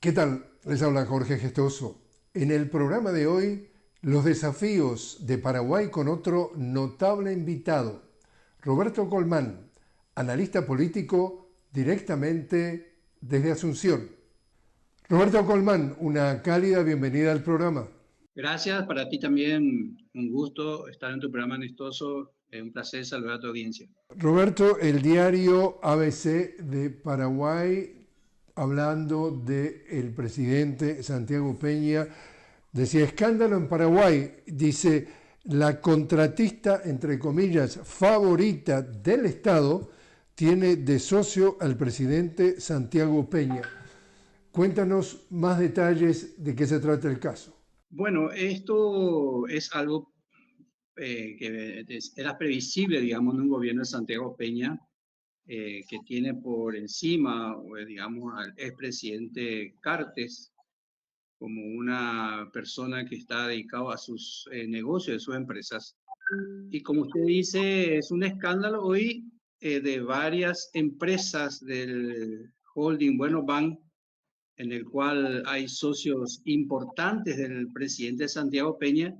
¿Qué tal? Les habla Jorge Gestoso. En el programa de hoy, los desafíos de Paraguay con otro notable invitado, Roberto Colmán, analista político directamente desde Asunción. Roberto Colmán, una cálida bienvenida al programa. Gracias, para ti también un gusto estar en tu programa amistoso, un placer saludar a tu audiencia. Roberto, el diario ABC de Paraguay, hablando del presidente Santiago Peña, decía escándalo en Paraguay, dice la contratista, entre comillas, favorita del Estado, tiene de socio al presidente Santiago Peña. Cuéntanos más detalles de qué se trata el caso. Bueno, esto es algo era previsible, digamos, en un gobierno de Santiago Peña, que tiene por encima, digamos, al expresidente Cartes como una persona que está dedicada a sus negocios, a sus empresas. Y como usted dice, es un escándalo hoy de varias empresas del holding Bueno Bank, en el cual hay socios importantes del presidente Santiago Peña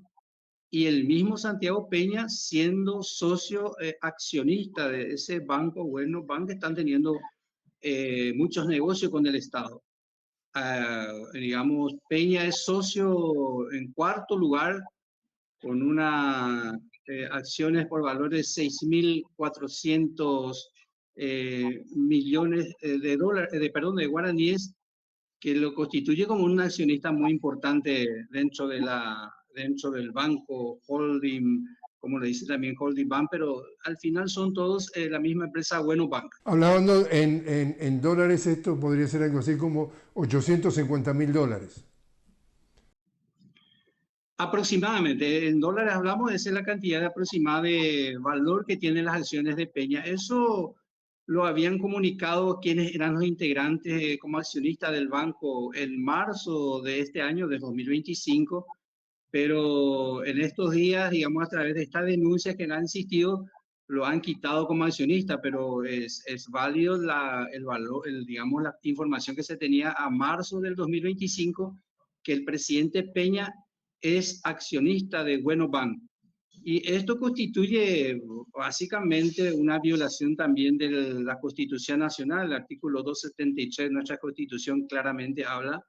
y el mismo Santiago Peña siendo socio accionista de ese banco. Bueno, banco están teniendo muchos negocios con el Estado. Digamos, Peña es socio en cuarto lugar con una acciones por valor de 6.400 millones de dólares, de guaraníes, que lo constituye como un accionista muy importante dentro del banco holding, como le dice también holding bank, pero al final son todos la misma empresa Bueno Bank. Hablando en dólares, esto podría ser algo así como $850.000. Aproximadamente, en dólares hablamos, esa es la cantidad aproximada de valor que tienen las acciones de Peña. Eso lo habían comunicado quienes eran los integrantes como accionistas del banco en marzo de este año, de 2025, pero en estos días, digamos, a través de estas denuncias que han insistido, lo han quitado como accionista, pero es válido el valor, digamos, la información que se tenía a marzo del 2025, que el presidente Peña es accionista de Bueno Bank. Y esto constituye básicamente una violación también de la Constitución Nacional. El artículo 273 de nuestra Constitución claramente habla,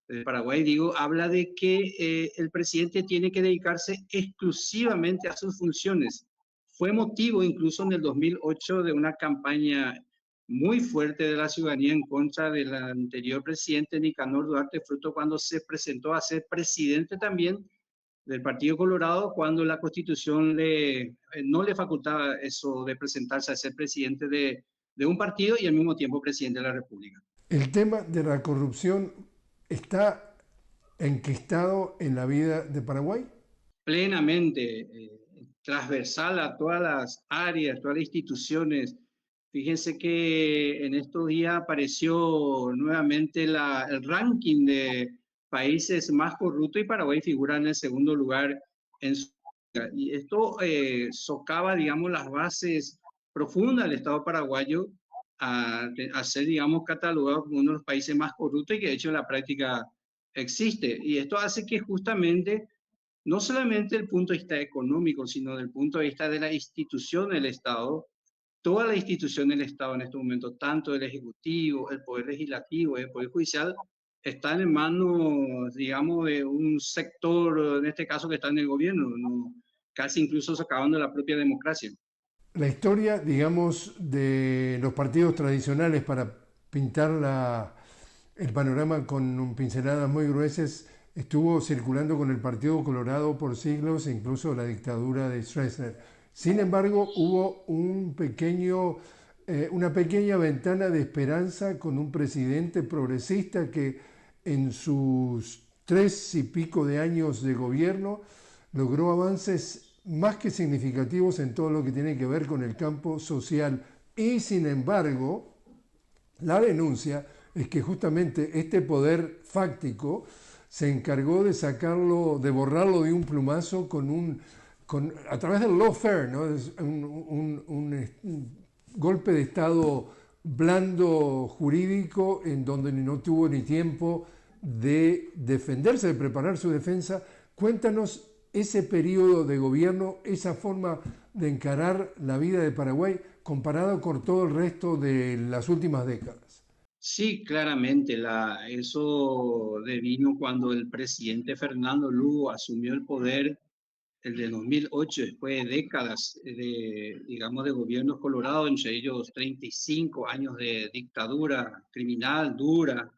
de Paraguay digo, habla de que el presidente tiene que dedicarse exclusivamente a sus funciones. Fue motivo incluso en el 2008 de una campaña muy fuerte de la ciudadanía en contra del anterior presidente Nicanor Duarte Fruto cuando se presentó a ser presidente también del Partido Colorado, cuando la Constitución no le facultaba eso de presentarse a ser presidente de un partido y al mismo tiempo presidente de la República. El tema de la corrupción está enquistado en la vida de Paraguay. Plenamente transversal a todas las áreas, todas las instituciones. Fíjense que en estos días apareció nuevamente el ranking de países más corruptos y Paraguay figura en el segundo lugar en su... Y esto socava, digamos, las bases profundas del Estado paraguayo a ser, digamos, catalogado como uno de los países más corruptos y que de hecho en la práctica existe. Y esto hace que justamente no solamente desde el punto de vista económico, sino desde el punto de vista de la institución del Estado, toda la institución del Estado en este momento, tanto el Ejecutivo, el Poder Legislativo, el Poder Judicial, están en manos, digamos, de un sector, en este caso que está en el gobierno, ¿no? Casi incluso socavando la propia democracia. La historia, digamos, de los partidos tradicionales para pintar el panorama con pinceladas muy gruesas estuvo circulando con el Partido Colorado por siglos e incluso la dictadura de Stroessner. Sin embargo, hubo una pequeña ventana de esperanza con un presidente progresista que en sus 3 y pico de años de gobierno logró avances más que significativos en todo lo que tiene que ver con el campo social. Y sin embargo, la denuncia es que justamente este poder fáctico se encargó de sacarlo, de borrarlo de un plumazo a través del lawfare, ¿no? Es un golpe de Estado blando jurídico en donde no tuvo ni tiempo de defenderse, de preparar su defensa. Cuéntanos ese periodo de gobierno, esa forma de encarar la vida de Paraguay comparado con todo el resto de las últimas décadas. Sí, claramente, eso devino cuando el presidente Fernando Lugo asumió el poder el de 2008, después de décadas de, digamos, de gobiernos colorados, entre ellos 35 años de dictadura criminal dura,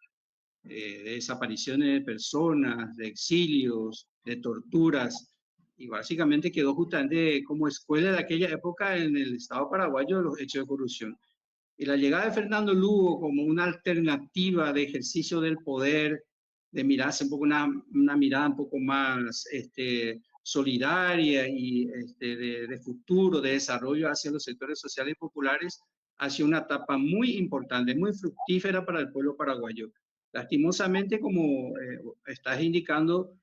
de desapariciones de personas, de exilios, de torturas, y básicamente quedó justamente como escuela de aquella época en el Estado paraguayo de los hechos de corrupción. Y la llegada de Fernando Lugo como una alternativa de ejercicio del poder, de mirarse un poco una mirada un poco más solidaria y de futuro, de desarrollo hacia los sectores sociales y populares, hacia una etapa muy importante, muy fructífera para el pueblo paraguayo. Lastimosamente, como estás indicando,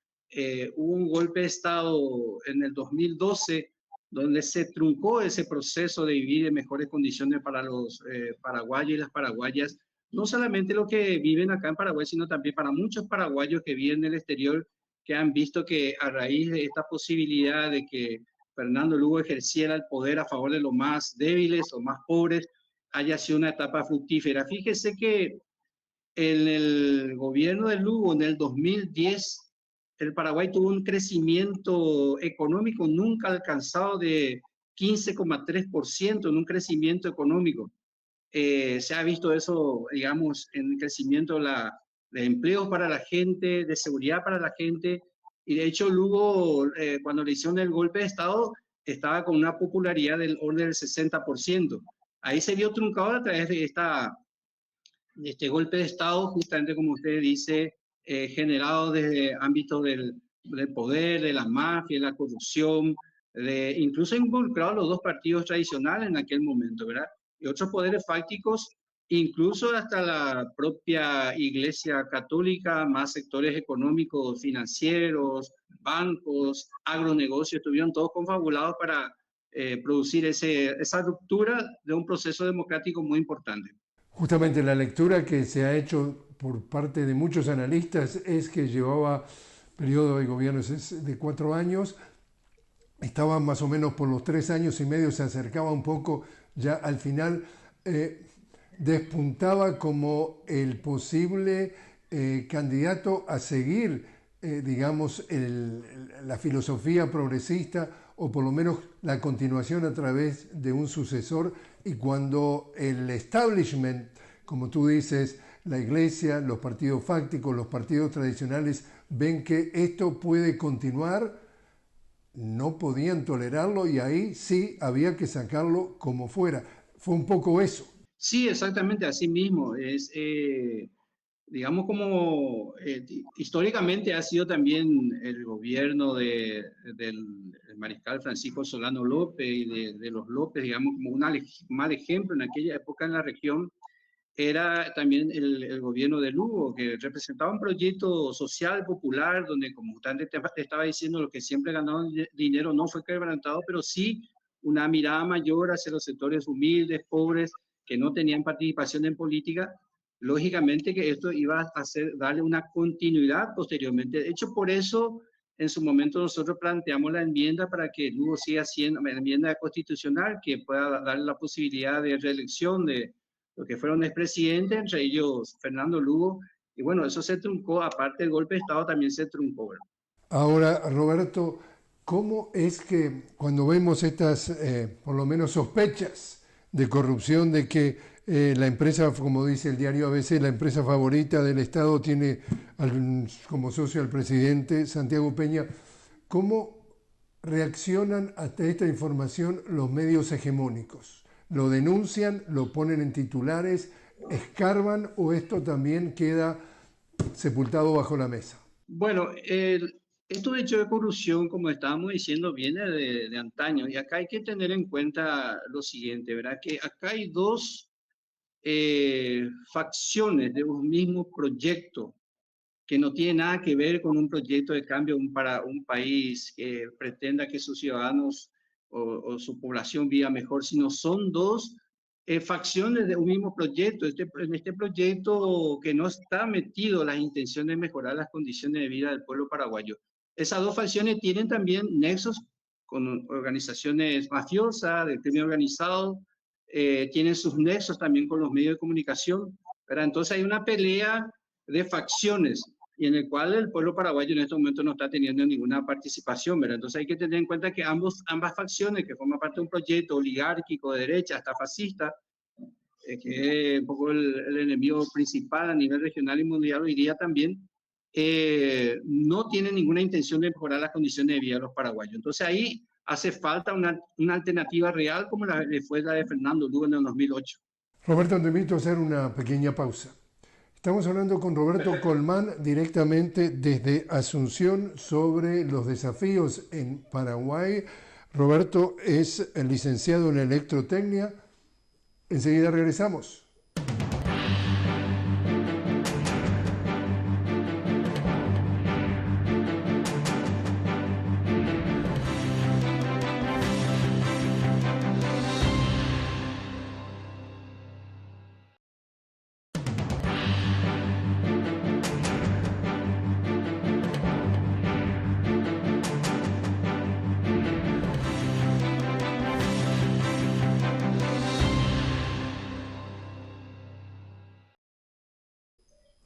hubo un golpe de Estado en el 2012 donde se truncó ese proceso de vivir en mejores condiciones para los paraguayos y las paraguayas, no solamente los que viven acá en Paraguay, sino también para muchos paraguayos que viven en el exterior, que han visto que a raíz de esta posibilidad de que Fernando Lugo ejerciera el poder a favor de los más débiles o más pobres, haya sido una etapa fructífera. Fíjese que en el gobierno de Lugo, en el 2010, el Paraguay tuvo un crecimiento económico nunca alcanzado de 15,3% en un crecimiento económico. Se ha visto eso, digamos, en el crecimiento de empleos para la gente, de seguridad para la gente. Y de hecho, Lugo, cuando le hicieron el golpe de Estado, estaba con una popularidad del orden del 60%. Ahí se vio truncado a través de este golpe de Estado, justamente como usted dice, generado desde ámbitos del poder, de la mafia, de la corrupción, incluso involucrado a los dos partidos tradicionales en aquel momento, ¿verdad? Y otros poderes fácticos, incluso hasta la propia Iglesia Católica, más sectores económicos, financieros, bancos, agronegocios, estuvieron todos confabulados para producir esa ruptura de un proceso democrático muy importante. Justamente la lectura que se ha hecho por parte de muchos analistas es que llevaba periodo de gobierno de 4 años, estaba más o menos por los 3 años y medio, se acercaba un poco ya al final, despuntaba como el posible candidato a seguir, digamos, la filosofía progresista o por lo menos la continuación a través de un sucesor. Y cuando el establishment, como tú dices, la iglesia, los partidos fácticos, los partidos tradicionales, ven que esto puede continuar, no podían tolerarlo y ahí sí había que sacarlo como fuera. Fue un poco eso. Sí, exactamente, así mismo. Digamos, como históricamente ha sido también el gobierno del mariscal Francisco Solano López y de los López, digamos, como un mal ejemplo en aquella época en la región, era también el gobierno de Lugo, que representaba un proyecto social, popular, donde, como usted te estaba diciendo, lo que siempre ganaron dinero no fue quebrantado, pero sí una mirada mayor hacia los sectores humildes, pobres, que no tenían participación en política. Lógicamente que esto iba a darle una continuidad posteriormente. De hecho, por eso en su momento nosotros planteamos la enmienda para que Lugo siga siendo una enmienda constitucional que pueda darle la posibilidad de reelección de los que fueron expresidentes, entre ellos Fernando Lugo. Y bueno, eso se truncó, aparte del golpe de Estado también se truncó, ¿verdad? Ahora, Roberto, ¿cómo es que cuando vemos estas, por lo menos, sospechas de corrupción, de que la empresa, como dice el diario ABC, la empresa favorita del Estado tiene como socio al presidente Santiago Peña, ¿cómo reaccionan ante esta información los medios hegemónicos? ¿Lo denuncian, lo ponen en titulares, escarban o esto también queda sepultado bajo la mesa? Bueno, esto de hecho de corrupción, como estábamos diciendo, viene de antaño y acá hay que tener en cuenta lo siguiente, ¿verdad? Que acá hay dos facciones de un mismo proyecto que no tiene nada que ver con un proyecto de cambio para un país que pretenda que sus ciudadanos o su población viva mejor, sino son dos facciones de un mismo proyecto. En este proyecto que no está metido las intenciones de mejorar las condiciones de vida del pueblo paraguayo. Esas dos facciones tienen también nexos con organizaciones mafiosas, del crimen organizado, tienen sus nexos también con los medios de comunicación, ¿verdad? Entonces hay una pelea de facciones y en el cual el pueblo paraguayo en este momento no está teniendo ninguna participación, ¿verdad? Entonces hay que tener en cuenta que ambas facciones, que forman parte de un proyecto oligárquico de derecha, hasta fascista, que es un poco el enemigo principal a nivel regional y mundial hoy día también, no tienen ninguna intención de mejorar las condiciones de vida de los paraguayos. Entonces ahí hace falta una alternativa real como fue la de Fernando Lugo en el 2008. Roberto, te invito a hacer una pequeña pausa. Estamos hablando con Roberto Colmán directamente desde Asunción sobre los desafíos en Paraguay. Roberto es licenciado en electrotecnia. Enseguida regresamos.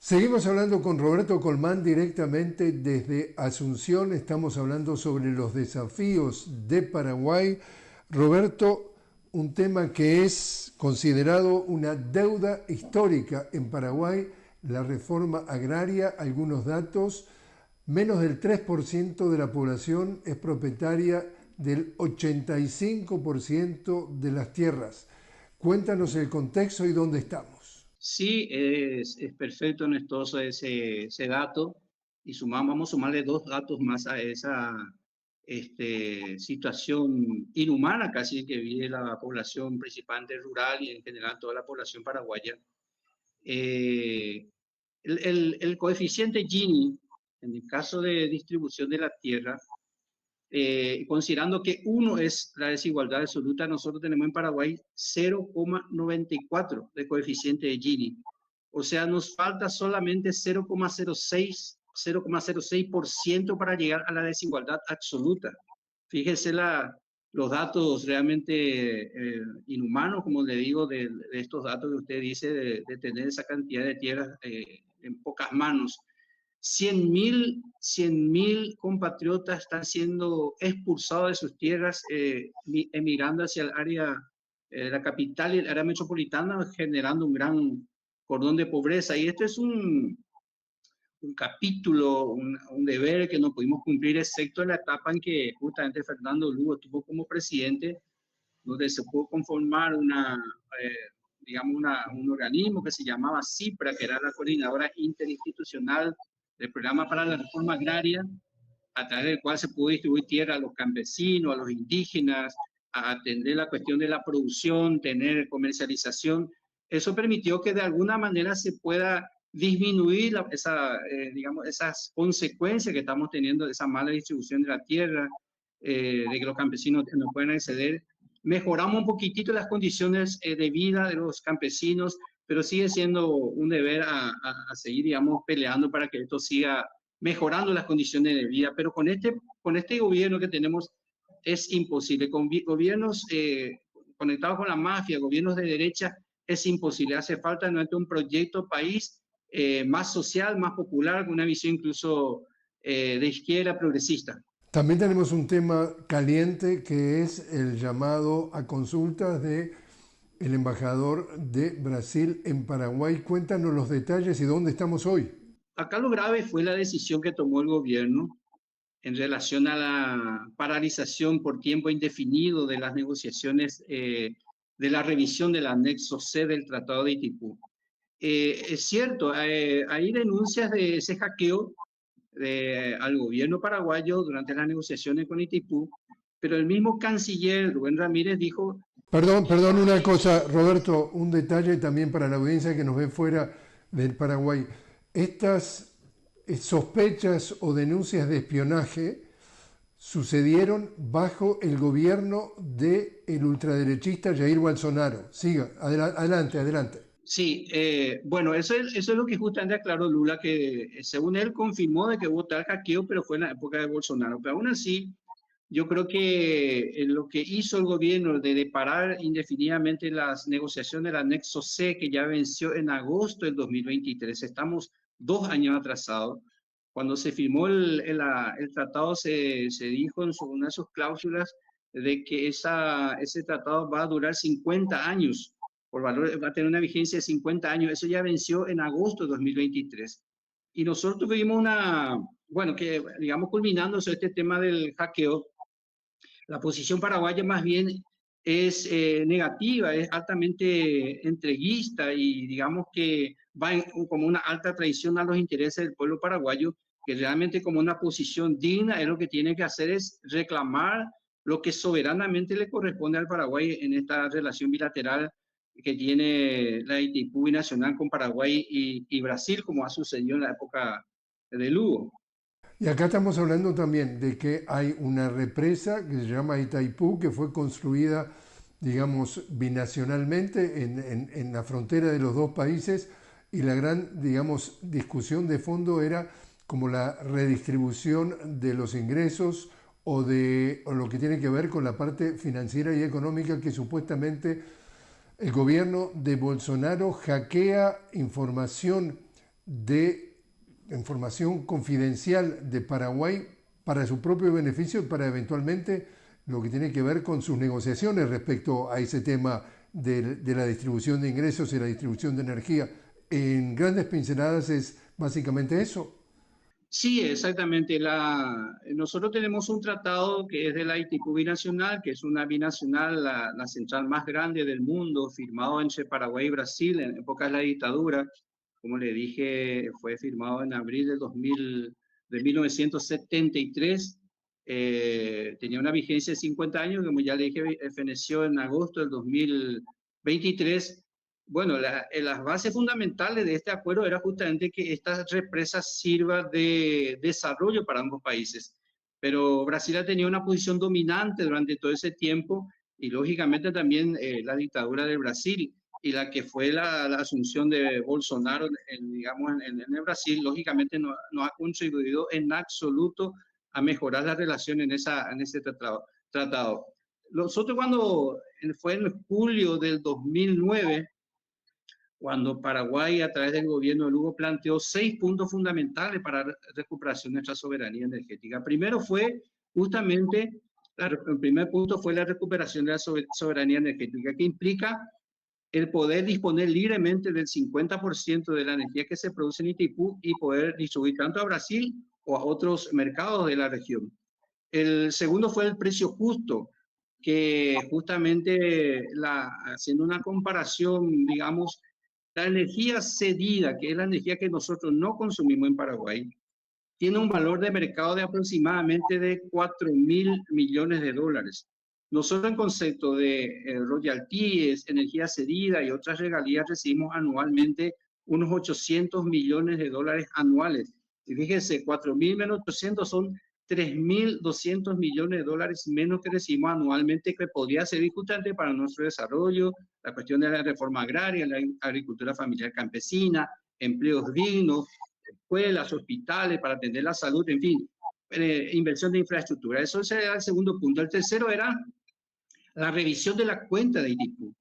Seguimos hablando con Roberto Colmán directamente desde Asunción. Estamos hablando sobre los desafíos de Paraguay. Roberto, un tema que es considerado una deuda histórica en Paraguay, la reforma agraria. Algunos datos: menos del 3% de la población es propietaria del 85% de las tierras. Cuéntanos el contexto y dónde estamos. Sí, es perfecto, Nestoso, ese dato. Y vamos a sumarle dos datos más a esa situación inhumana casi que vive la población principalmente rural y en general toda la población paraguaya. El coeficiente Gini, en el caso de distribución de la tierra, considerando que 1 es la desigualdad absoluta, nosotros tenemos en Paraguay 0,94 de coeficiente de Gini. O sea, nos falta solamente 0,06% para llegar a la desigualdad absoluta. Fíjese los datos realmente inhumanos, como le digo, de estos datos que usted dice, de tener esa cantidad de tierras en pocas manos. 100.000 compatriotas están siendo expulsados de sus tierras, emigrando hacia el área, la capital y el área metropolitana, generando un gran cordón de pobreza. Y este es un capítulo, un deber que no pudimos cumplir, excepto en la etapa en que justamente Fernando Lugo estuvo como presidente, donde se pudo conformar un organismo que se llamaba CIPRA, que era la Coordinadora Interinstitucional del Programa para la Reforma Agraria, a través del cual se pudo distribuir tierra a los campesinos, a los indígenas, a atender la cuestión de la producción, tener comercialización. Eso permitió que de alguna manera se pueda disminuir esas consecuencias que estamos teniendo de esa mala distribución de la tierra, de que los campesinos no pueden acceder. Mejoramos un poquitito las condiciones de vida de los campesinos, pero sigue siendo un deber a seguir, digamos, peleando para que esto siga mejorando las condiciones de vida. Pero con este gobierno que tenemos es imposible. Con gobiernos conectados con la mafia, gobiernos de derecha, es imposible. Hace falta nuevamente un proyecto país más social, más popular, con una visión incluso de izquierda progresista. También tenemos un tema caliente que es el llamado a consultas del embajador de Brasil en Paraguay. Cuéntanos los detalles y dónde estamos hoy. Acá lo grave fue la decisión que tomó el gobierno en relación a la paralización por tiempo indefinido de las negociaciones de la revisión del anexo C del Tratado de Itipú. Es cierto, hay denuncias de ese hackeo al gobierno paraguayo durante las negociaciones con Itipú, pero el mismo canciller Rubén Ramírez dijo... Perdón, una cosa, Roberto, un detalle también para la audiencia que nos ve fuera del Paraguay. Estas sospechas o denuncias de espionaje sucedieron bajo el gobierno del ultraderechista Jair Bolsonaro. Siga, adelante, adelante. Sí, bueno, eso es lo que justamente aclaró Lula, que según él confirmó de que hubo tal hackeo, pero fue en la época de Bolsonaro. Pero aún así, yo creo que lo que hizo el gobierno de parar indefinidamente las negociaciones del anexo C, que ya venció en agosto del 2023, estamos 2 años atrasados. Cuando se firmó el tratado, se dijo en una de sus cláusulas de que ese tratado va a durar 50 años, por valor, va a tener una vigencia de 50 años. Eso ya venció en agosto de 2023. Y nosotros tuvimos bueno, que digamos culminando este tema del hackeo, la posición paraguaya más bien es negativa, es altamente entreguista y digamos que va como una alta traición a los intereses del pueblo paraguayo, que realmente como una posición digna es lo que tiene que hacer es reclamar lo que soberanamente le corresponde al Paraguay en esta relación bilateral que tiene la Itaipú Binacional con Paraguay y Brasil, como ha sucedido en la época de Lugo. Y acá estamos hablando también de que hay una represa que se llama Itaipú, que fue construida, digamos, binacionalmente en la frontera de los dos países, y la gran, digamos, discusión de fondo era como la redistribución de los ingresos o lo que tiene que ver con la parte financiera y económica, que supuestamente el gobierno de Bolsonaro hackea información confidencial de Paraguay para su propio beneficio y para eventualmente lo que tiene que ver con sus negociaciones respecto a ese tema de la distribución de ingresos y la distribución de energía. En grandes pinceladas es básicamente eso. Sí, exactamente. Nosotros tenemos un tratado que es de la Itaipú Binacional, que es una binacional, la central más grande del mundo, firmado entre Paraguay y Brasil en épocas de la dictadura. Como le dije, fue firmado en abril de 1973. Tenía una vigencia de 50 años, como ya le dije, feneció en agosto del 2023. Bueno, las bases fundamentales de este acuerdo era justamente que esta represa sirva de desarrollo para ambos países. Pero Brasil ha tenido una posición dominante durante todo ese tiempo y lógicamente también la dictadura de Brasil y la que fue la asunción de Bolsonaro digamos, en el Brasil, lógicamente no ha contribuido en absoluto a mejorar la relación en ese tratado. Nosotros cuando fue en julio del 2009, cuando Paraguay, a través del gobierno de Lugo, planteó 6 puntos fundamentales para la recuperación de nuestra soberanía energética. Primero fue justamente, el primer punto fue la recuperación de la soberanía energética, que implica el poder disponer libremente del 50% de la energía que se produce en Itaipú y poder distribuir tanto a Brasil o a otros mercados de la región. El segundo fue el precio justo, que justamente haciendo una comparación, digamos, la energía cedida, que es la energía que nosotros no consumimos en Paraguay, tiene un valor de mercado de aproximadamente de 4.000 millones de dólares. Nosotros en concepto de royalties, energía cedida y otras regalías recibimos anualmente unos 800 millones de dólares anuales. Y fíjense, 4.000 menos 800 son 3.200 millones de dólares menos que recibimos anualmente, que podría servir justamente para nuestro desarrollo, la cuestión de la reforma agraria, la agricultura familiar campesina, empleos dignos, escuelas, hospitales, para atender la salud, en fin, inversión de infraestructura. Eso era el segundo punto. El tercero era la revisión de la cuenta de Itaipú.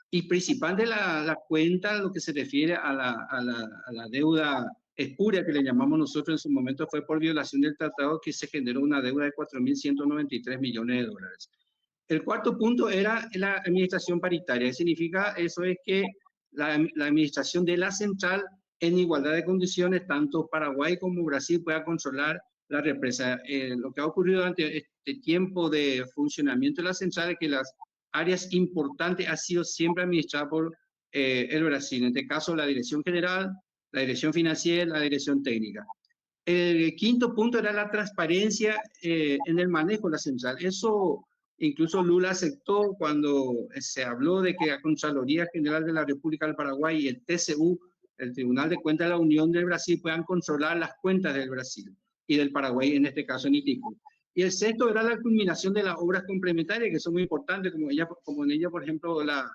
Y principal de la cuenta, lo que se refiere a la deuda espuria que le llamamos nosotros en su momento, fue por violación del tratado que se generó una deuda de 4.193 millones de dólares. El cuarto punto era la administración paritaria. ¿Qué significa? Eso es que la administración de la central en igualdad de condiciones, tanto Paraguay como Brasil pueda controlar la represa. Lo que ha ocurrido durante este tiempo de funcionamiento de la central es que las áreas importantes han sido siempre administradas por el Brasil. En este caso, la dirección general, la dirección financiera, la dirección técnica. El quinto punto era la transparencia en el manejo de la central. Eso incluso Lula aceptó cuando se habló de que la Contraloría General de la República del Paraguay y el TCU, el Tribunal de Cuentas de la Unión del Brasil, puedan controlar las cuentas del Brasil y del Paraguay, en este caso en Itaipú. Y el sexto era la culminación de las obras complementarias, que son muy importantes, como en ella, por ejemplo, las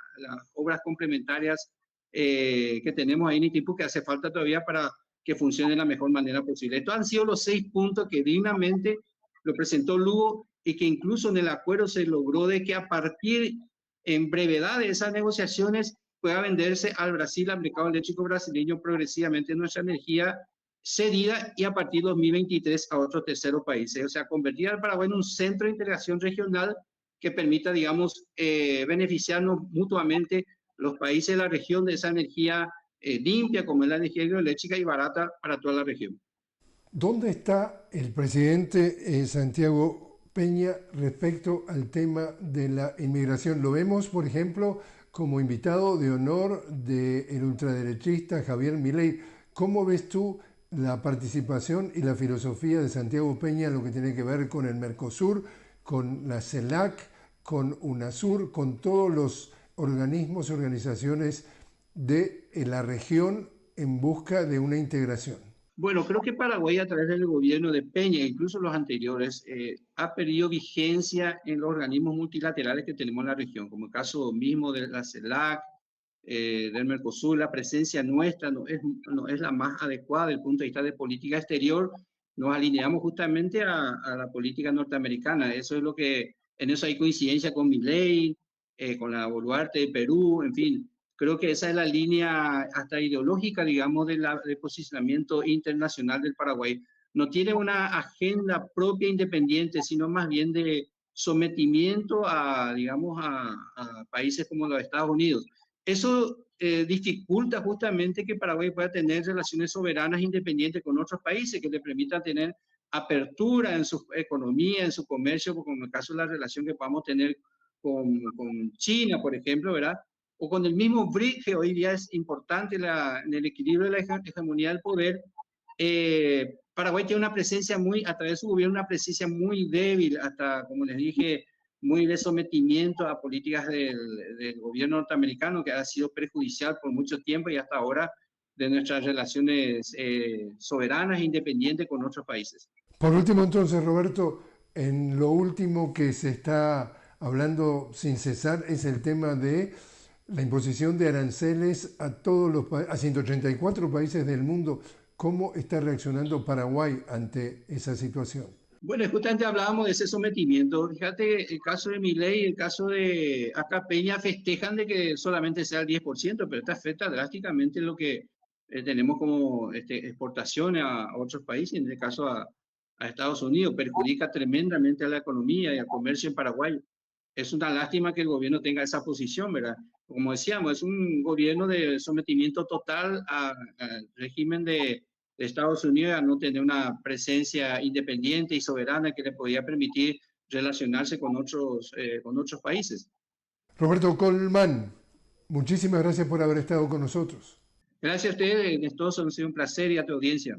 obras complementarias que tenemos ahí en Itipu, que hace falta todavía para que funcione de la mejor manera posible. Estos han sido los 6 puntos que dignamente lo presentó Lugo y que incluso en el acuerdo se logró de que a partir en brevedad de esas negociaciones pueda venderse al Brasil, al mercado eléctrico brasileño, progresivamente nuestra energía cedida y a partir de 2023 a otros terceros países. O sea, convertir al Paraguay en un centro de integración regional que permita, digamos, beneficiarnos mutuamente los países de la región de esa energía limpia, como es la energía hidroeléctrica y barata para toda la región. ¿Dónde está el presidente Santiago Peña respecto al tema de la inmigración? Lo vemos, por ejemplo, como invitado de honor del ultraderechista Javier Milei. ¿Cómo ves tú la participación y la filosofía de Santiago Peña en lo que tiene que ver con el Mercosur, con la CELAC, con UNASUR, con todos los organismos y organizaciones de la región en busca de una integración? Bueno, creo que Paraguay a través del gobierno de Peña, incluso los anteriores, ha perdido vigencia en los organismos multilaterales que tenemos en la región, como el caso mismo de la CELAC, del Mercosur. La presencia nuestra no es la más adecuada desde el punto de vista de política exterior. Nos alineamos justamente a la política norteamericana. Eso es lo que, en eso hay coincidencia con Milei, con la Boluarte de Perú, en fin. Creo que esa es la línea hasta ideológica, digamos, de posicionamiento internacional del Paraguay. No tiene una agenda propia independiente, sino más bien de sometimiento a, digamos, a países como los Estados Unidos. Eso dificulta justamente que Paraguay pueda tener relaciones soberanas independientes con otros países que le permitan tener apertura en su economía, en su comercio, como en el caso de la relación que podamos tener con China, por ejemplo, ¿verdad? O con el mismo BRIC, que hoy día es importante en el equilibrio de la hegemonía del poder. Paraguay tiene una presencia a través de su gobierno, una presencia muy débil, hasta, como les dije, muy de sometimiento a políticas del gobierno norteamericano, que ha sido perjudicial por mucho tiempo y hasta ahora de nuestras relaciones soberanas e independientes con otros países. Por último, entonces, Roberto, en lo último que se está hablando sin cesar es el tema de la imposición de aranceles a 134 países del mundo. ¿Cómo está reaccionando Paraguay ante esa situación? Bueno, justamente hablábamos de ese sometimiento. Fíjate, el caso de Milei y el caso de Acá Peña festejan de que solamente sea el 10%, pero esto afecta drásticamente lo que tenemos como exportación a otros países, en este caso a Estados Unidos. Perjudica tremendamente a la economía y al comercio en Paraguay. Es una lástima que el gobierno tenga esa posición, ¿verdad? Como decíamos, es un gobierno de sometimiento total al régimen de Estados Unidos, a no tener una presencia independiente y soberana que le podía permitir relacionarse con otros países. Roberto Colman, muchísimas gracias por haber estado con nosotros. Gracias a ustedes, Néstor, ha sido un placer y a tu audiencia.